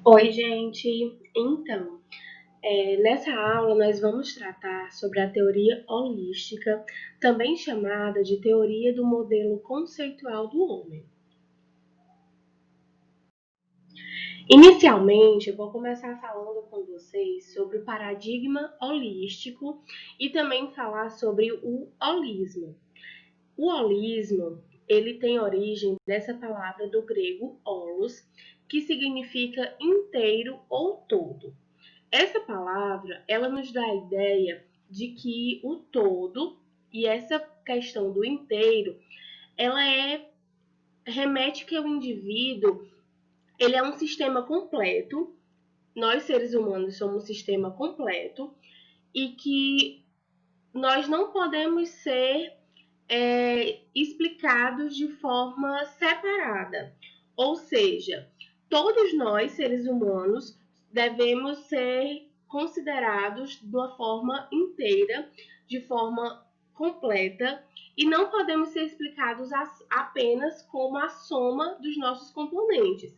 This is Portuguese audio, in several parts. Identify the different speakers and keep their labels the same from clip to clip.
Speaker 1: Oi, gente! Então, nessa aula nós vamos tratar sobre a teoria holística, também chamada de teoria do modelo conceitual do homem. Inicialmente, eu vou começar falando com vocês sobre o paradigma holístico e também falar sobre o holismo. O holismo, ele tem origem dessa palavra do grego holos, que significa inteiro ou todo. Essa palavra, ela nos dá a ideia de que o todo e essa questão do inteiro, ela remete que o indivíduo, ele é um sistema completo. Nós seres humanos somos um sistema completo e que nós não podemos ser explicados de forma separada. Ou seja, todos nós, seres humanos, devemos ser considerados de uma forma inteira, de forma completa, e não podemos ser explicados apenas como a soma dos nossos componentes.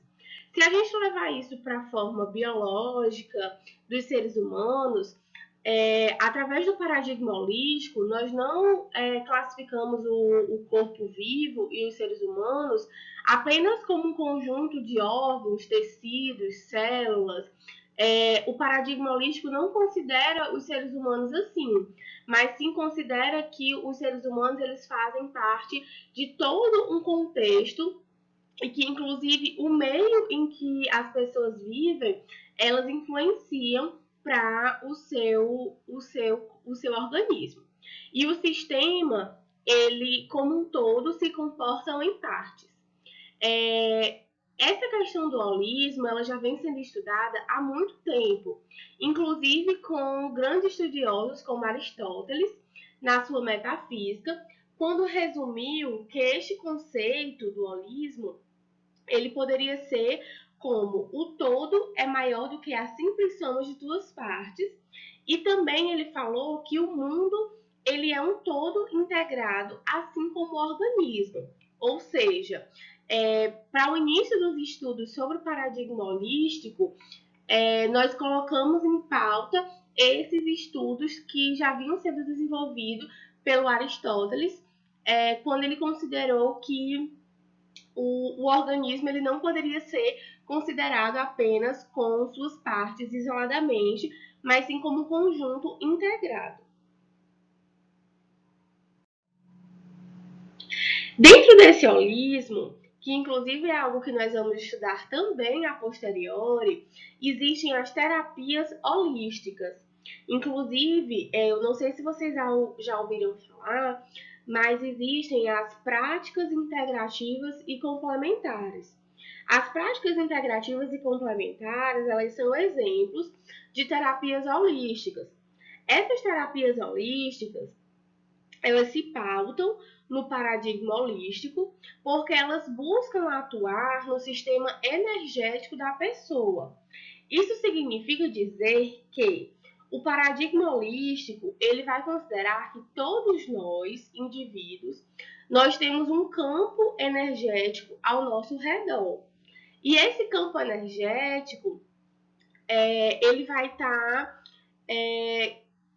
Speaker 1: Se a gente levar isso para a forma biológica dos seres humanos, através do paradigma holístico, nós não classificamos o corpo vivo e os seres humanos apenas como um conjunto de órgãos, tecidos, células. O paradigma holístico não considera os seres humanos assim, mas sim considera que os seres humanos eles fazem parte de todo um contexto e que, inclusive, o meio em que as pessoas vivem, elas influenciam para o seu organismo. E o sistema, ele, como um todo, se comporta em partes. Essa questão do holismo, ela já vem sendo estudada há muito tempo, inclusive com grandes estudiosos como Aristóteles, na sua metafísica, quando resumiu que este conceito do holismo ele poderia ser como o todo é maior do que a simples soma de duas partes. E também ele falou que o mundo ele é um todo integrado, assim como o organismo. Ou seja, para o início dos estudos sobre o paradigma holístico, nós colocamos em pauta esses estudos que já vinham sendo desenvolvidos pelo Aristóteles, quando ele considerou que o organismo ele não poderia ser considerado apenas com suas partes isoladamente, mas sim como um conjunto integrado. Dentro desse holismo, que inclusive é algo que nós vamos estudar também a posteriori, existem as terapias holísticas. Inclusive, eu não sei se vocês já ouviram falar, mas existem as práticas integrativas e complementares. As práticas integrativas e complementares, elas são exemplos de terapias holísticas. Essas terapias holísticas, elas se pautam no paradigma holístico porque elas buscam atuar no sistema energético da pessoa. Isso significa dizer que o paradigma holístico ele vai considerar que todos nós, indivíduos, nós temos um campo energético ao nosso redor. E esse campo energético, ele vai estar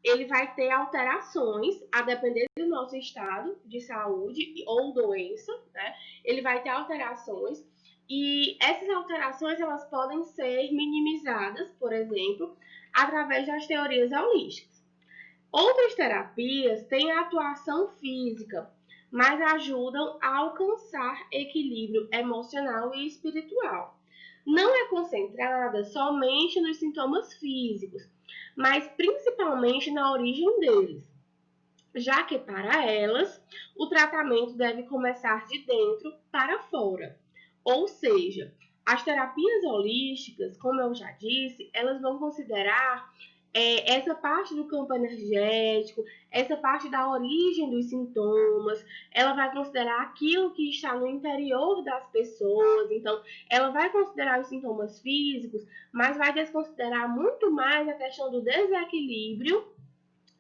Speaker 1: ele vai ter alterações a depender do nosso estado de saúde ou doença, né? Ele vai ter alterações e essas alterações elas podem ser minimizadas, por exemplo, através das teorias holísticas. Outras terapias têm atuação física, mas ajudam a alcançar equilíbrio emocional e espiritual. Não é concentrada somente nos sintomas físicos, mas principalmente na origem deles, já que para elas o tratamento deve começar de dentro para fora. Ou seja, as terapias holísticas, como eu já disse, elas vão considerar essa parte do campo energético, essa parte da origem dos sintomas, ela vai considerar aquilo que está no interior das pessoas, então ela vai considerar os sintomas físicos, mas vai desconsiderar muito mais a questão do desequilíbrio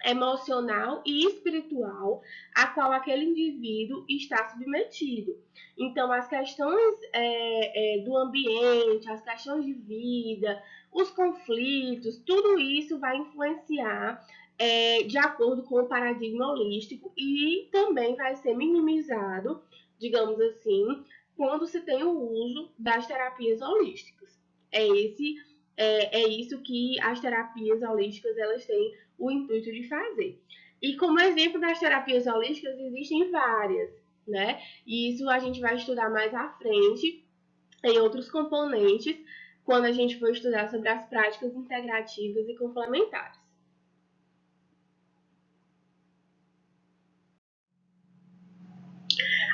Speaker 1: emocional e espiritual a qual aquele indivíduo está submetido. Então, as questões do ambiente, as questões de vida, os conflitos, tudo isso vai influenciar de acordo com o paradigma holístico e também vai ser minimizado, digamos assim, quando se tem o uso das terapias holísticas. É isso que as terapias holísticas elas têm o intuito de fazer. E como exemplo das terapias holísticas, existem várias, né? E isso a gente vai estudar mais à frente em outros componentes, quando a gente for estudar sobre as práticas integrativas e complementares.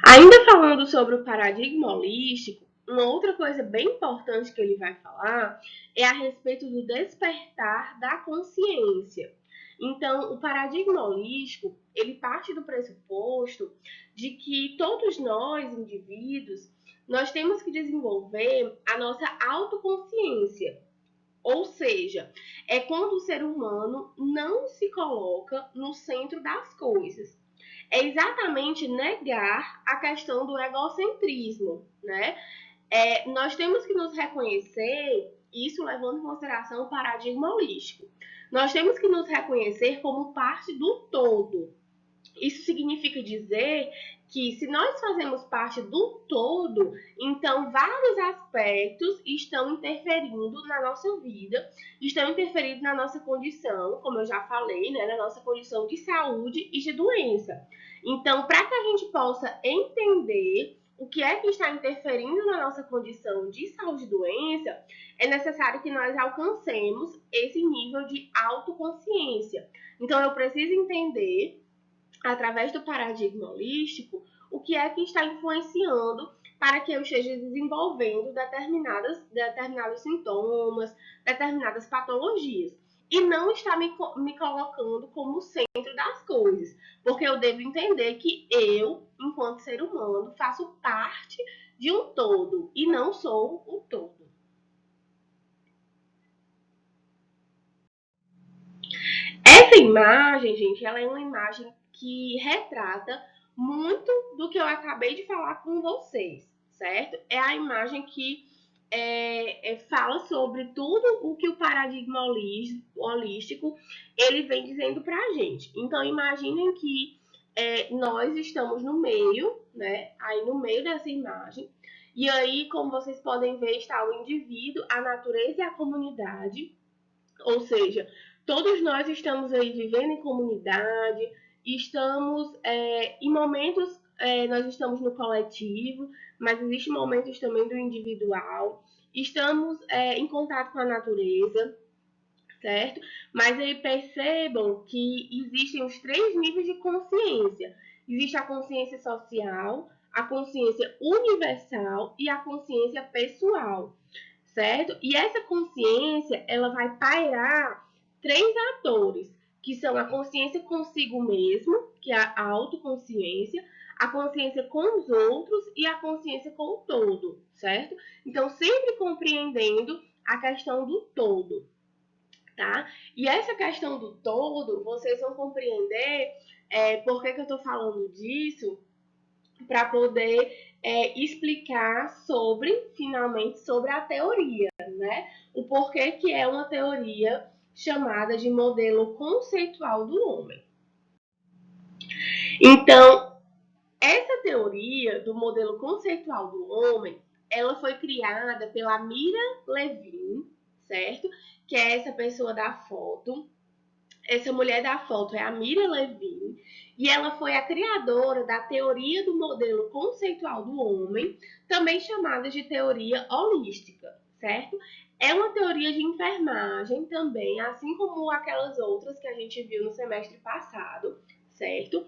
Speaker 1: Ainda falando sobre o paradigma holístico, uma outra coisa bem importante que ele vai falar é a respeito do despertar da consciência. Então, o paradigma holístico, ele parte do pressuposto de que todos nós, indivíduos, nós temos que desenvolver a nossa autoconsciência. Ou seja, é quando o ser humano não se coloca no centro das coisas. É exatamente negar a questão do egocentrismo, né? Nós temos que nos reconhecer, isso levando em consideração o paradigma holístico. Nós temos que nos reconhecer como parte do todo. Isso significa dizer que se nós fazemos parte do todo, então vários aspectos estão interferindo na nossa vida, estão interferindo na nossa condição, como eu já falei, né, na nossa condição de saúde e de doença. Então, para que a gente possa entender o que é que está interferindo na nossa condição de saúde e doença, é necessário que nós alcancemos esse nível de autoconsciência. Então, eu preciso entender através do paradigma holístico, o que é que está influenciando para que eu esteja desenvolvendo determinados sintomas, determinadas patologias. E não está me colocando como centro das coisas. Porque eu devo entender que eu, enquanto ser humano, faço parte de um todo e não sou o todo. Essa imagem, gente, ela é uma imagem que retrata muito do que eu acabei de falar com vocês, certo? É a imagem que fala sobre tudo o que o paradigma holístico ele vem dizendo para a gente. Então, imaginem que nós estamos no meio, né? Aí no meio dessa imagem. E aí, como vocês podem ver, está o indivíduo, a natureza e a comunidade. Ou seja, todos nós estamos aí vivendo em comunidade, estamos em momentos, nós estamos no coletivo, mas existem momentos também do individual, estamos em contato com a natureza, certo? Mas aí percebam que existem os três níveis de consciência. Existe a consciência social, a consciência universal e a consciência pessoal, certo? E essa consciência, ela vai pairar três atores, que são a consciência consigo mesmo, que é a autoconsciência, a consciência com os outros e a consciência com o todo, certo? Então, sempre compreendendo a questão do todo, tá? E essa questão do todo, vocês vão compreender por que eu estou falando disso, para poder explicar finalmente, sobre a teoria, né? O porquê que é uma teoria chamada de modelo conceitual do homem. Então, essa teoria do modelo conceitual do homem, ela foi criada pela Mira Levin, certo? Que é essa pessoa da foto. Essa mulher da foto é a Mira Levin, e ela foi a criadora da teoria do modelo conceitual do homem, também chamada de teoria holística, certo? É uma teoria de enfermagem também, assim como aquelas outras que a gente viu no semestre passado, certo?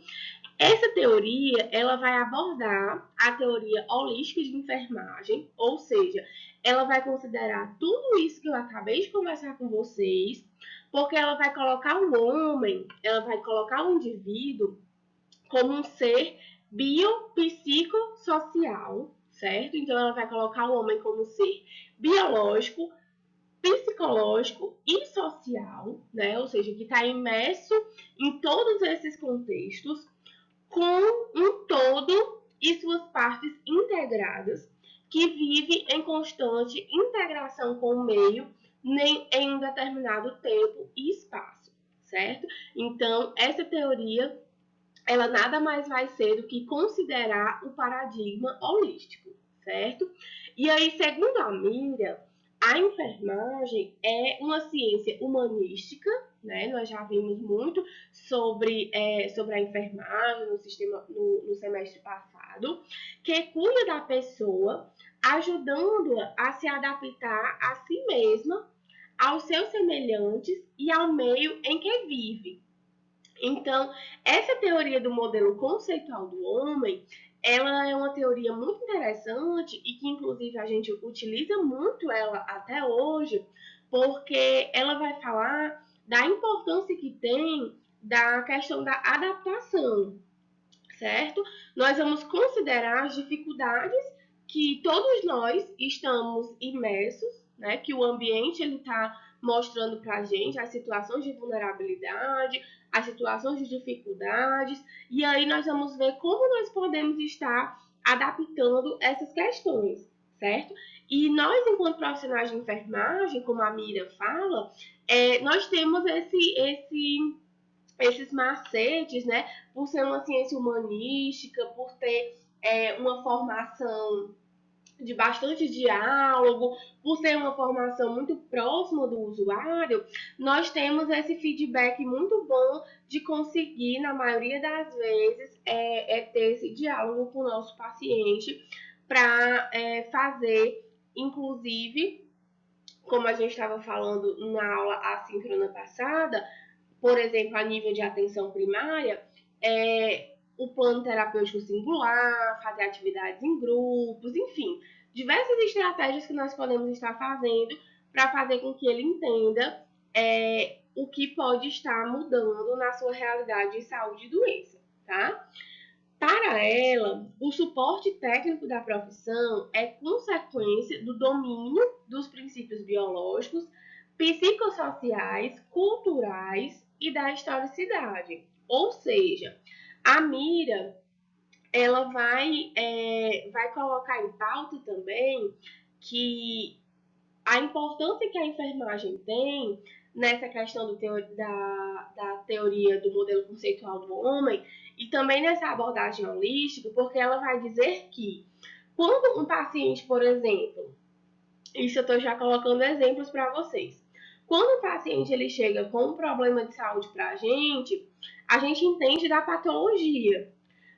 Speaker 1: Essa teoria, ela vai abordar a teoria holística de enfermagem, ou seja, ela vai considerar tudo isso que eu acabei de conversar com vocês, porque ela vai colocar o homem, ela vai colocar o indivíduo como um ser biopsicossocial, certo? Então ela vai colocar o homem como um ser biológico, psicológico e social, né? Ou seja, que está imerso em todos esses contextos, com um todo e suas partes integradas, que vive em constante integração com o meio em um determinado tempo e espaço, certo? Então, essa teoria, ela nada mais vai ser do que considerar o paradigma holístico, certo? E aí, segundo a Mira, a enfermagem é uma ciência humanística, né? Nós já vimos muito sobre a enfermagem no semestre passado, que cuida da pessoa, ajudando-a a se adaptar a si mesma, aos seus semelhantes e ao meio em que vive. Então, essa teoria do modelo conceitual do homem, ela é uma teoria muito interessante e que, inclusive, a gente utiliza muito ela até hoje, porque ela vai falar da importância que tem da questão da adaptação, certo? Nós vamos considerar as dificuldades que todos nós estamos imersos, né? Que o ambiente ele está mostrando para a gente as situações de vulnerabilidade, as situações de dificuldades, e aí nós vamos ver como nós podemos estar adaptando essas questões, certo? E nós, enquanto profissionais de enfermagem, como a Mira fala, nós temos esses macetes, né? Por ser uma ciência humanística, por ter uma formação de bastante diálogo, por ser uma formação muito próxima do usuário, nós temos esse feedback muito bom de conseguir, na maioria das vezes, ter esse diálogo com o nosso paciente para fazer, inclusive, como a gente estava falando na aula assíncrona passada, por exemplo, a nível de atenção primária, o plano terapêutico singular, fazer atividades em grupos, enfim, diversas estratégias que nós podemos estar fazendo para fazer com que ele entenda o que pode estar mudando na sua realidade de saúde e doença, tá? Para ela, o suporte técnico da profissão é consequência do domínio dos princípios biológicos, psicossociais, culturais e da historicidade. Ou seja, a Mira ela vai colocar em pauta também que a importância que a enfermagem tem nessa questão da teoria do modelo conceitual do homem e também nessa abordagem holística, porque ela vai dizer que quando um paciente, por exemplo, isso eu estou já colocando exemplos para vocês. Quando o paciente ele chega com um problema de saúde para a gente entende da patologia.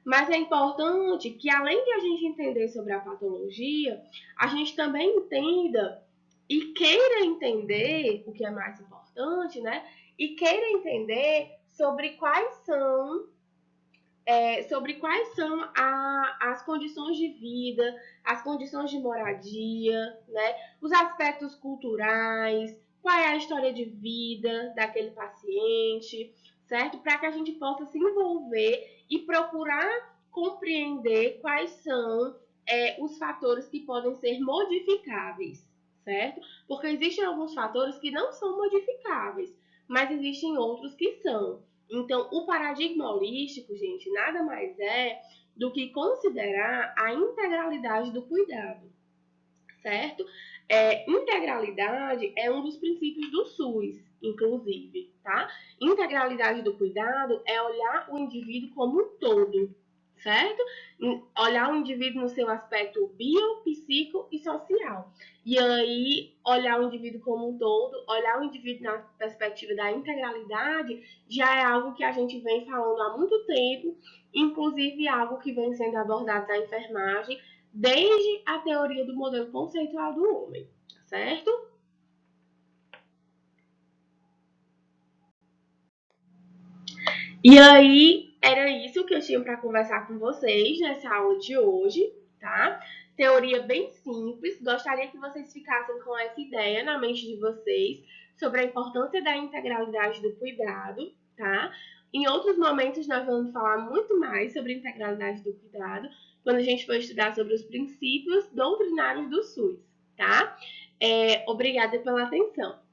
Speaker 1: Mas é importante que, além de a gente entender sobre a patologia, a gente também entenda e queira entender, o que é mais importante, né? E queira entender sobre quais são as condições de vida, as condições de moradia, né? Os aspectos culturais, qual é a história de vida daquele paciente, certo? Para que a gente possa se envolver e procurar compreender quais são os fatores que podem ser modificáveis, certo? Porque existem alguns fatores que não são modificáveis, mas existem outros que são. Então, o paradigma holístico, gente, nada mais é do que considerar a integralidade do cuidado, certo? Integralidade é um dos princípios do SUS, inclusive, tá? Integralidade do cuidado é olhar o indivíduo como um todo, certo? Olhar o indivíduo no seu aspecto bio, psico e social. E aí, olhar o indivíduo como um todo, olhar o indivíduo na perspectiva da integralidade, já é algo que a gente vem falando há muito tempo, inclusive algo que vem sendo abordado na enfermagem, desde a teoria do modelo conceitual do homem, certo? E aí, era isso que eu tinha para conversar com vocês nessa aula de hoje, tá? Teoria bem simples. Gostaria que vocês ficassem com essa ideia na mente de vocês sobre a importância da integralidade do cuidado, tá? Em outros momentos, nós vamos falar muito mais sobre a integralidade do cuidado, quando a gente for estudar sobre os princípios doutrinários do SUS, tá? Obrigada pela atenção.